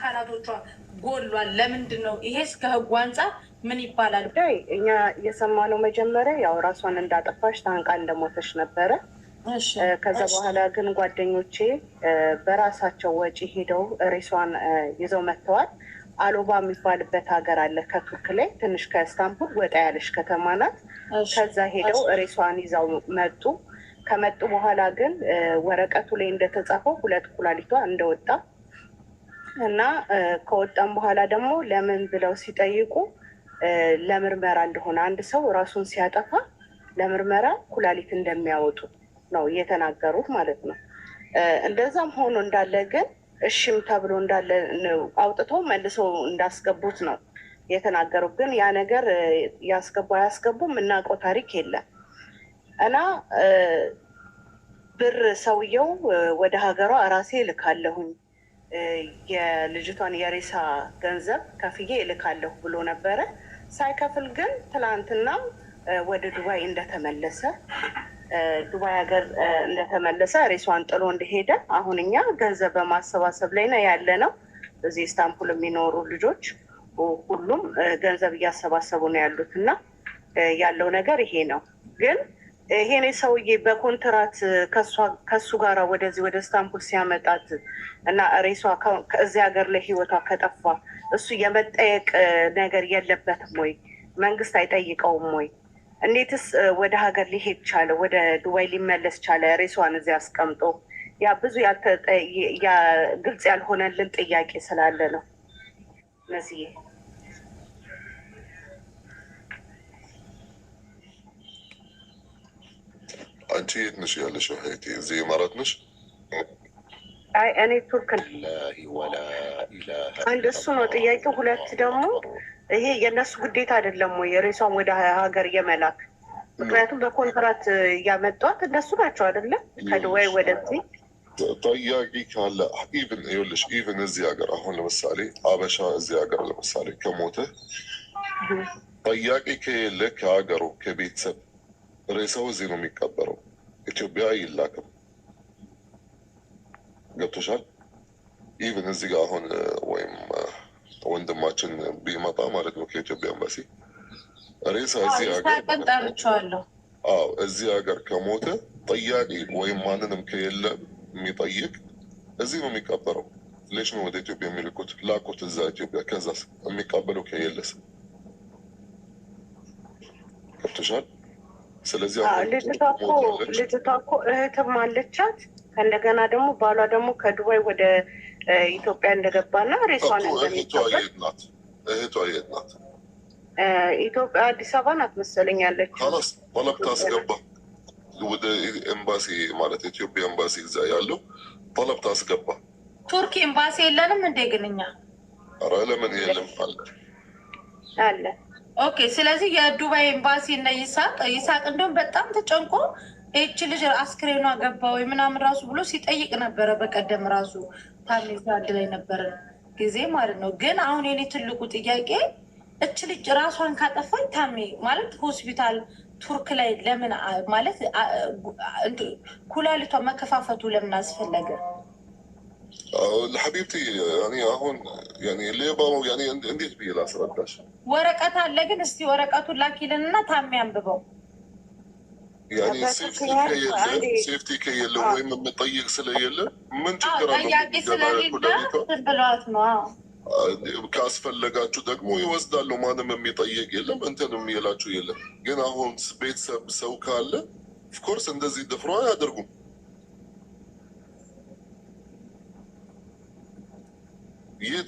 አካላቶቿ ጎሏል። ለምንድን ነው ይሄስ? ከህጉ አንጻር ምን ይባላል? እኛ የሰማነው መጀመሪያ ያው ራሷን እንዳጠፋሽ ታንቃ እንደሞተች ነበረ። ከዛ በኋላ ግን ጓደኞቼ በራሳቸው ወጪ ሄደው ሬሷን ይዘው መጥተዋል። አሎባ የሚባልበት ሀገር አለ ከቱርክ ላይ ትንሽ ከኢስታንቡል ወጣ ያለች ከተማ ናት። ከዛ ሄደው ሬሷን ይዘው መጡ። ከመጡ በኋላ ግን ወረቀቱ ላይ እንደተጻፈው 2 ኩላሊቷ እንደወጣ እና ከወጣም በኋላ ደግሞ ለምን ብለው ሲጠይቁ ለምርመራ እንደሆነ አንድ ሰው ራሱን ሲያጠፋ ለምርመራ ኩላሊት እንደሚያወጡ ነው እየተናገሩት ማለት ነው። እንደዛም ሆኖ እንዳለ ግን እሽም ተብሎ እንዳለ አውጥተው መልሰው እንዳስገቡት ነው የተናገሩት። ግን ያ ነገር ያስገቡ አያስገቡ የምናውቀው ታሪክ የለም እና ብር ሰውየው ወደ ሀገሯ ራሴ እልካለሁኝ የልጅቷን የሬሳ ገንዘብ ከፍዬ እልካለሁ ብሎ ነበረ። ሳይከፍል ግን ትላንትና ወደ ዱባይ እንደተመለሰ ዱባይ ሀገር እንደተመለሰ ሬሷን ጥሎ እንደሄደ አሁን እኛ ገንዘብ በማሰባሰብ ላይ ነው ያለ ነው። እዚህ ኢስታንቡል የሚኖሩ ልጆች ሁሉም ገንዘብ እያሰባሰቡ ነው ያሉት እና ያለው ነገር ይሄ ነው። ግን ይሄኔ ሰውዬ በኮንትራት ከሱ ጋራ ወደዚህ ወደ ኢስታንቡል ሲያመጣት እና ሬሷ ከዚህ ሀገር ላይ ህይወቷ ከጠፋ እሱ የመጠየቅ ነገር የለበትም ወይ? መንግስት አይጠይቀውም ወይ? እንዴትስ ወደ ሀገር ሊሄድ ቻለ? ወደ ዱባይ ሊመለስ ቻለ? ሬሷን እዚህ አስቀምጦ ያ ብዙ ግልጽ ያልሆነልን ጥያቄ ስላለ ነው። እነዚህ አንቺ የት ነሽ ያለሽው? እህቴ እዚህ ኢማራት ነሽ? አይ እኔ ቱርክ አንድ እሱ ነው ጥያቄው። 2 ደግሞ ይሄ የእነሱ ግዴታ አይደለም ወይ ሬሷን ወደ ሀገር የመላክ? ምክንያቱም በኮንትራት ያመጧት እነሱ ናቸው አይደለም ከዱባይ ወደዚህ። ጠያቂ ካለ ኢቭን ይኸውልሽ ኢቭን እዚህ ሀገር አሁን ለምሳሌ አበሻ እዚህ ሀገር ለምሳሌ ከሞተ ጠያቂ ከሌለ ከሀገሩ ከቤተሰብ ሬሳው እዚህ ነው የሚቀበረው። ኢትዮጵያ አይላክም። ገብቶሻል? ኢቭን እዚህ ጋር አሁን ወይም ወንድማችን ቢመጣ ማለት ነው ከኢትዮጵያ ኤምባሲ ሬሳ እዚህ ሀገር እዚህ ሀገር ከሞተ ጠያቂ ወይም ማንንም ከሌለ የሚጠይቅ እዚህ ነው የሚቀበረው። ሌሽ ነው ወደ ኢትዮጵያ የሚልኩት? ላኩት እዛ ኢትዮጵያ። ከዛስ የሚቀበለው ከየለስ? ገብቶሻል? ስለዚህ ልጅቷ እኮ እህትም አለቻት። ከእንደገና ደግሞ ባሏ ደግሞ ከዱባይ ወደ ኢትዮጵያ እንደገባና ሬሷን እንደሚቀበል እህቷ የት ናት? ኢትዮጵያ አዲስ አበባ ናት መሰለኝ ያለችው። ላስ ጠለብ ታስገባ ወደ ኤምባሲ ማለት ኢትዮጵያ ኤምባሲ እዛ ያለው ጠለብ ታስገባ። ቱርክ ኤምባሲ የለንም እንዴ? ግን እኛ ኧረ ለምን የለም አለ። ኦኬ። ስለዚህ የዱባይ ኤምባሲ እና ይሳቅ እንደውም በጣም ተጨንቆ ይህች ልጅ አስክሬኗ ገባ ወይ ምናምን ራሱ ብሎ ሲጠይቅ ነበረ። በቀደም ራሱ ታሜዛ አንድ ላይ ነበረ ጊዜ ማለት ነው። ግን አሁን የኔ ትልቁ ጥያቄ እች ልጅ ራሷን ካጠፋኝ ታሜ ማለት ሆስፒታል ቱርክ ላይ ለምን ማለት ኩላሊቷ መከፋፈቱ ለምን አስፈለገ? ለሐቢብቲ አሁን ሌባው እንዴት ብዬ ላስረዳሽ? ወረቀት አለ። ግን እስቲ ወረቀቱን ላኪልንና ታሜ አንብበው። ሴፍቲ ከየለ ወይም የምጠይቅ ስለየለ ምን ችግር አለ? ጠያቂ ስለሌለ ብለዋት ነው። ካስፈለጋችሁ ደግሞ ይወስዳሉ። ማንም የሚጠይቅ የለም እንትን የሚላችሁ የለም። ግን አሁን ቤተሰብ ሰው ካለ ኦፍኮርስ እንደዚህ ደፍሮ አያደርጉም።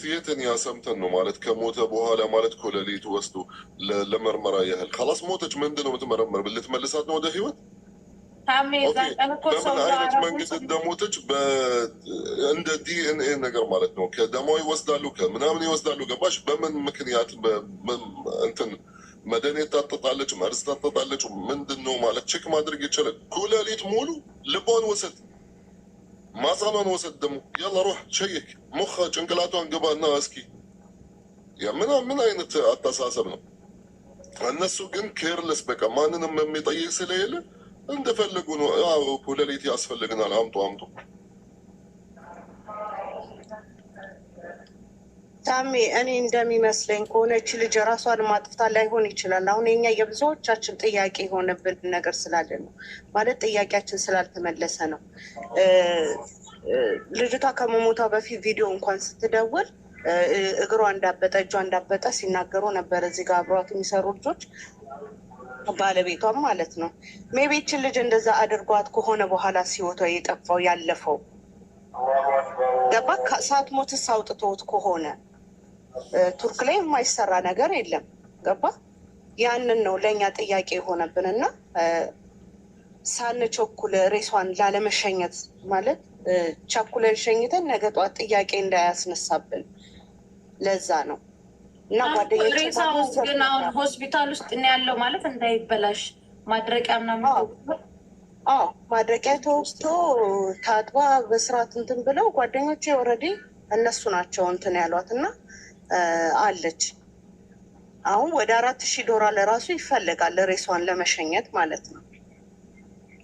የትን ያሰምተን ነው ማለት ከሞተ በኋላ ማለት ኮለሌት ወስዶ ለመርመራ ያህል ካላስ ሞተች ምንድን ነው የምትመረመር? ልትመልሳት ነው ወደ ህይወት? በምን አይነት መንገድ እንደሞተች እንደ ዲኤንኤ ነገር ማለት ነው። ከደሟ ይወስዳሉ፣ ከምናምን ይወስዳሉ። ገባሽ? በምን ምክንያት እንትን መድኃኒት ታጠጣለች፣ መርዝ ታጠጣለች፣ ምንድን ነው ማለት ቼክ ማድረግ ይችላል። ኩላሊት ሙሉ ልቧን ወሰድ፣ ማሳኗን ወሰድ። ደግሞ ያላ ሩህ ሸይክ ሙኻ ጭንቅላቷን ግባና እስኪ ምን አይነት አስተሳሰብ ነው? እነሱ ግን ኬርለስ በቃ ማንንም የሚጠይቅ ስለሌለ እንደፈለጉ ነው። ኩላሊት ያስፈልግናል፣ አምጡ አምጡ። ታሜ እኔ እንደሚመስለኝ ከሆነች ልጅ ራሷን ማጥፍታ ላይሆን ይችላል። አሁን የኛ የብዙዎቻችን ጥያቄ የሆነብን ነገር ስላለ ነው፣ ማለት ጥያቄያችን ስላልተመለሰ ነው። ልጅቷ ከመሞቷ በፊት ቪዲዮ እንኳን ስትደውል እግሯ እንዳበጠ እጇ እንዳበጠ ሲናገሩ ነበር። እዚህ ጋር አብረዋት የሚሰሩ ልጆች ባለቤቷም ማለት ነው። ሜቤችን ልጅ እንደዛ አድርጓት ከሆነ በኋላ ሲወቷ የጠፋው ያለፈው ገባ ሰዓት ሞትስ አውጥቶት ከሆነ ቱርክ ላይ የማይሰራ ነገር የለም። ገባ ያንን ነው ለእኛ ጥያቄ የሆነብን እና ሳንቸኩል ሬሷን ላለመሸኘት ማለት ቸኩለን ሸኝተን ነገ ጠዋት ጥያቄ እንዳያስነሳብን ለዛ ነው። እና ጓደኞች ሬሳው ግን አሁን ሆስፒታል ውስጥ ነው ያለው ማለት እንዳይበላሽ ማድረቂያ ምናምን ማድረቂያ ተወስቶ ታጥባ በስርዓት እንትን ብለው ጓደኞቼ ኦልሬዲ እነሱ ናቸው እንትን ያሏት እና አለች። አሁን ወደ $4,000 ለራሱ ይፈልጋል ሬሷን ለመሸኘት ማለት ነው።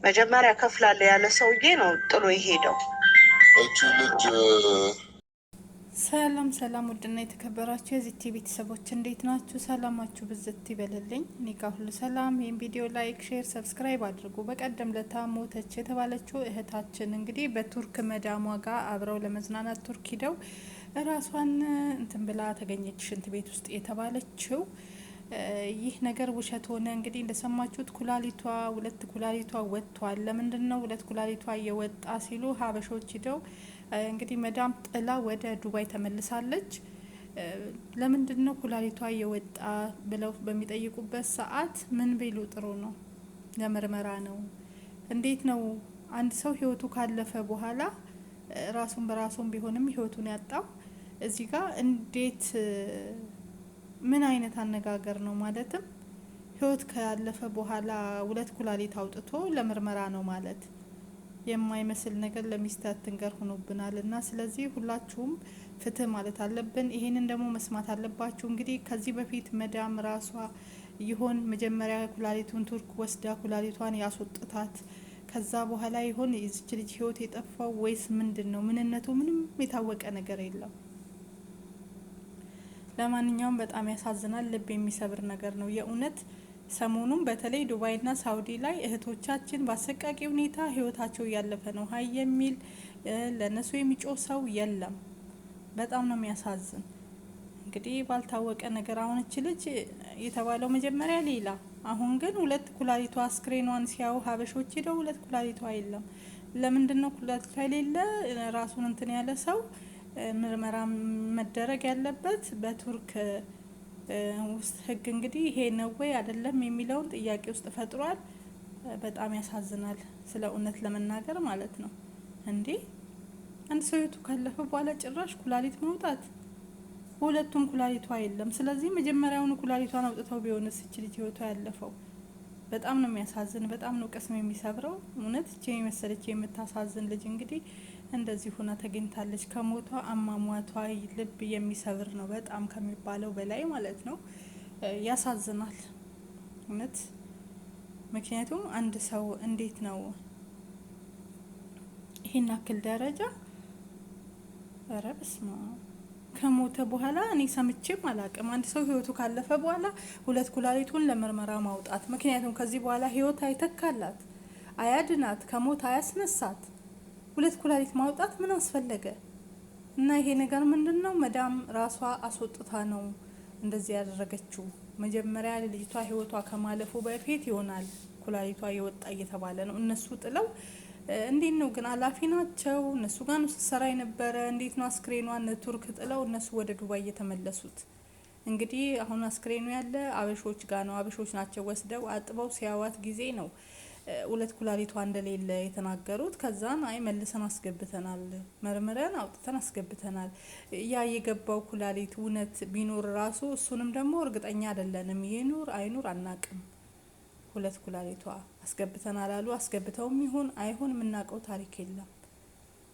መጀመሪያ ከፍላለ ያለ ሰውዬ ነው ጥሎ የሄደው። እቺ ልጅ ሰላም ሰላም፣ ውድና የተከበራችሁ የዚቲ ቤተሰቦች እንዴት ናችሁ? ሰላማችሁ ብዝት ይበልልኝ። እኔ ጋር ሁሉ ሰላም። ይህን ቪዲዮ ላይክ፣ ሼር፣ ሰብስክራይብ አድርጉ። በቀደም ለታ ሞተች የተባለችው እህታችን እንግዲህ በቱርክ መዳሟ ጋር አብረው ለመዝናናት ቱርክ ሂደው ራሷን እንትን ብላ ተገኘች ሽንት ቤት ውስጥ የተባለችው ይህ ነገር ውሸት ሆነ። እንግዲህ እንደሰማችሁት ኩላሊቷ 2 ኩላሊቷ ወጥቷል። ለምንድን ነው 2 ኩላሊቷ እየወጣ ሲሉ ሀበሾች ሂደው እንግዲህ መዳም ጥላ ወደ ዱባይ ተመልሳለች። ለምንድን ነው ኩላሊቷ እየወጣ ብለው በሚጠይቁበት ሰዓት ምን ቢሉ ጥሩ ነው? ለምርመራ ነው። እንዴት ነው አንድ ሰው ህይወቱ ካለፈ በኋላ ራሱን በራሱን ቢሆንም ህይወቱን ያጣው እዚህ ጋር እንዴት ምን አይነት አነጋገር ነው? ማለትም ህይወት ካለፈ በኋላ 2 ኩላሊት አውጥቶ ለምርመራ ነው ማለት የማይመስል ነገር ለሚስት አትንገር ሆኖብናል። እና ስለዚህ ሁላችሁም ፍትህ ማለት አለብን። ይሄንን ደግሞ መስማት አለባችሁ። እንግዲህ ከዚህ በፊት መዳም ራሷ ይሆን መጀመሪያ ኩላሊቱን ቱርክ ወስዳ ኩላሊቷን ያስወጥታት ከዛ በኋላ ይሆን የዚች ልጅ ህይወት የጠፋው ወይስ ምንድን ነው? ምንነቱ ምንም የታወቀ ነገር የለም። ለማንኛውም በጣም ያሳዝናል፣ ልብ የሚሰብር ነገር ነው የእውነት። ሰሞኑን በተለይ ዱባይና ሳውዲ ላይ እህቶቻችን በአሰቃቂ ሁኔታ ህይወታቸው እያለፈ ነው። ሀይ የሚል ለነሱ የሚጮህ ሰው የለም። በጣም ነው የሚያሳዝን። እንግዲህ ባልታወቀ ነገር አሁን እች ልጅ የተባለው መጀመሪያ ሌላ፣ አሁን ግን 2 ኩላሊቷ አስክሬኗን ሲያዩ ሀበሾች ሄደው 2 ኩላሊቷ የለም። ለምንድን ነው ኩላሊቷ የሌለ? ራሱን እንትን ያለ ሰው ምርመራ መደረግ ያለበት በቱርክ ውስጥ ህግ እንግዲህ ይሄ ነው ወይ አይደለም የሚለውን ጥያቄ ውስጥ ፈጥሯል። በጣም ያሳዝናል፣ ስለ እውነት ለመናገር ማለት ነው። እንዴ አንድ ሰው ህይወቱ ካለፈ በኋላ ጭራሽ ኩላሊት ማውጣት፣ 2ቱም ኩላሊቷ የለም። ስለዚህ መጀመሪያውኑ ኩላሊቷን አውጥተው ቢሆንስ እች ልጅ ህይወቷ ያለፈው? በጣም ነው የሚያሳዝን፣ በጣም ነው ቅስም የሚሰብረው። እውነት እቺ የመሰለች የምታሳዝን ልጅ እንግዲህ እንደዚህ ሆና ተገኝታለች። ከሞቷ አሟሟቷ ልብ የሚሰብር ነው በጣም ከሚባለው በላይ ማለት ነው። ያሳዝናል እውነት። ምክንያቱም አንድ ሰው እንዴት ነው ይሄን አክል ደረጃ ኧረ በስመ አብ ከሞተ በኋላ እኔ ሰምቼም አላቅም። አንድ ሰው ህይወቱ ካለፈ በኋላ 2 ኩላሊቱን ለምርመራ ማውጣት። ምክንያቱም ከዚህ በኋላ ህይወት አይተካላት፣ አያድናት፣ ከሞት አያስነሳት። 2 ኩላሊት ማውጣት ምን አስፈለገ? እና ይሄ ነገር ምንድን ነው? መዳም ራሷ አስወጥታ ነው እንደዚህ ያደረገችው። መጀመሪያ ልጅቷ ህይወቷ ከማለፉ በፊት ይሆናል ኩላሊቷ የወጣ እየተባለ ነው። እነሱ ጥለው እንዴት ነው ግን አላፊ ናቸው። እነሱ ጋር ነው ስትሰራ የነበረ። እንዴት ነው አስክሬኗን ቱርክ ጥለው እነሱ ወደ ዱባይ እየተመለሱት? እንግዲህ አሁን አስክሬኑ ያለ አበሾች ጋር ነው። አበሾች ናቸው ወስደው አጥበው ሲያዋት ጊዜ ነው 2 ኩላሊቷ እንደሌለ የተናገሩት። ከዛን አይ መልሰን አስገብተናል፣ መርምረን አውጥተን አስገብተናል። ያ የገባው ኩላሊት እውነት ቢኖር ራሱ እሱንም ደግሞ እርግጠኛ አይደለንም፣ ይኑር አይኑር አናቅም። 2 ኩላሊቷ አስገብተናል አሉ። አስገብተውም ይሁን አይሁን የምናውቀው ታሪክ የለም።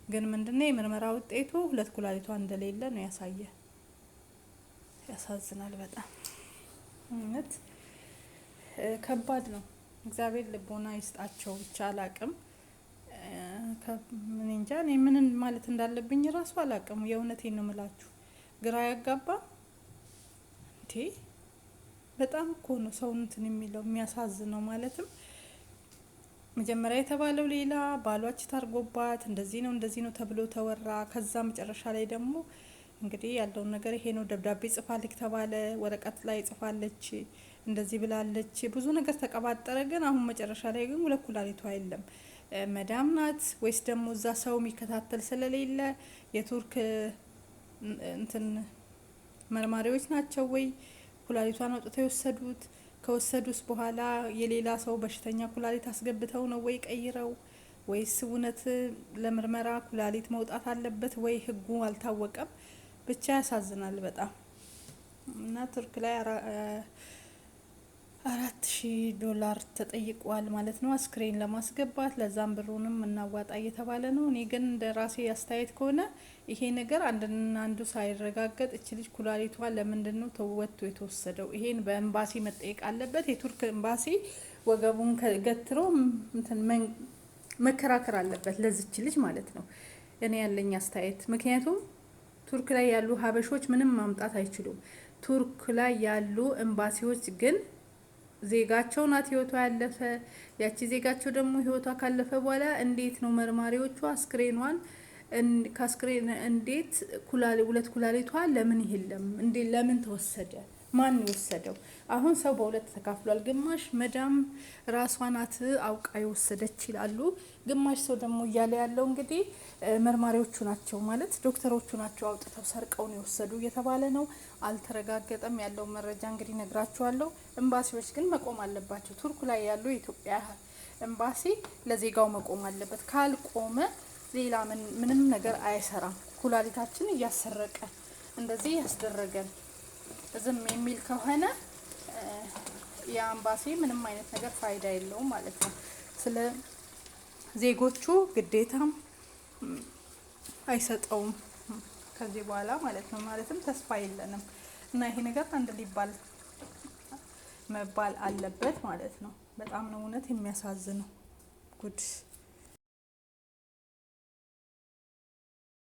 ግን ምንድነው የምርመራ ውጤቱ 2 ኩላሊቷ እንደሌለ ነው ያሳየ። ያሳዝናል በጣም እውነት ከባድ ነው። እግዚአብሔር ልቦና ይስጣቸው ብቻ አላቅም። ምን እንጃ እኔ ምን ማለት እንዳለብኝ ራሱ አላቅም። የእውነቴን ነው የምላችሁ። ግራ ያጋባ እንዴ! በጣም እኮ ነው ሰውን እንትን የሚለው የሚያሳዝነው። ማለትም መጀመሪያ የተባለው ሌላ ባሏች ታርጎባት እንደዚህ ነው ተብሎ ተወራ። ከዛ መጨረሻ ላይ ደግሞ እንግዲህ ያለውን ነገር ይሄ ነው። ደብዳቤ ጽፋልክ ተባለ፣ ወረቀት ላይ ጽፋለች፣ እንደዚህ ብላለች፣ ብዙ ነገር ተቀባጠረ። ግን አሁን መጨረሻ ላይ ግን ሁለት ኩላሊቷ የለም። መዳም ናት ወይስ ደግሞ እዛ ሰው የሚከታተል ስለሌለ የቱርክ እንትን መርማሪዎች ናቸው ወይ ኩላሊቷን አውጥተው የወሰዱት? ከወሰዱስ በኋላ የሌላ ሰው በሽተኛ ኩላሊት አስገብተው ነው ወይ ቀይረው? ወይስ እውነት ለምርመራ ኩላሊት መውጣት አለበት ወይ? ህጉ አልታወቀም። ብቻ ያሳዝናል በጣም እና ቱርክ ላይ $4,000 ተጠይቋል ማለት ነው አስክሬን ለማስገባት። ለዛም ብሩንም እናዋጣ እየተባለ ነው። እኔ ግን እንደ ራሴ አስተያየት ከሆነ ይሄ ነገር አንድና አንዱ ሳይረጋገጥ እች ልጅ ኩላሊቷ ለምንድን ነው ተወጥቶ የተወሰደው? ይሄን በኤምባሲ መጠየቅ አለበት። የቱርክ ኤምባሲ ወገቡን ገትሮ እንትን መከራከር አለበት ለዚች ልጅ ማለት ነው። እኔ ያለኝ አስተያየት። ምክንያቱም ቱርክ ላይ ያሉ ሀበሾች ምንም ማምጣት አይችሉም። ቱርክ ላይ ያሉ ኤምባሲዎች ግን ዜጋቸው ናት ህይወቷ ያለፈ። ያቺ ዜጋቸው ደግሞ ህይወቷ ካለፈ በኋላ እንዴት ነው መርማሪዎቹ አስክሬኗን ከአስክሬን እንዴት ሁለት ኩላሊቷ ለምን የለም እንዴ? ለምን ተወሰደ? ማን የወሰደው? አሁን ሰው በሁለት ተካፍሏል። ግማሽ መዳም ራሷ ናት አውቃ የወሰደች ይላሉ። ግማሽ ሰው ደግሞ እያለ ያለው እንግዲህ መርማሪዎቹ ናቸው ማለት ዶክተሮቹ ናቸው አውጥተው ሰርቀው ነው የወሰዱ እየተባለ ነው። አልተረጋገጠም። ያለው መረጃ እንግዲህ ነግራችኋለሁ። ኤምባሲዎች ግን መቆም አለባቸው። ቱርክ ላይ ያሉ የኢትዮጵያ ኤምባሲ ለዜጋው መቆም አለበት። ካልቆመ ሌላ ምንም ነገር አይሰራም። ኩላሊታችን እያሰረቀ እንደዚህ ያስደረገን ዝም የሚል ከሆነ የአምባሲ ምንም አይነት ነገር ፋይዳ የለውም ማለት ነው። ስለ ዜጎቹ ግዴታም አይሰጠውም ከዚህ በኋላ ማለት ነው። ማለትም ተስፋ የለንም እና ይሄ ነገር አንድ ሊባል መባል አለበት ማለት ነው። በጣም ነው እውነት የሚያሳዝነው ጉድ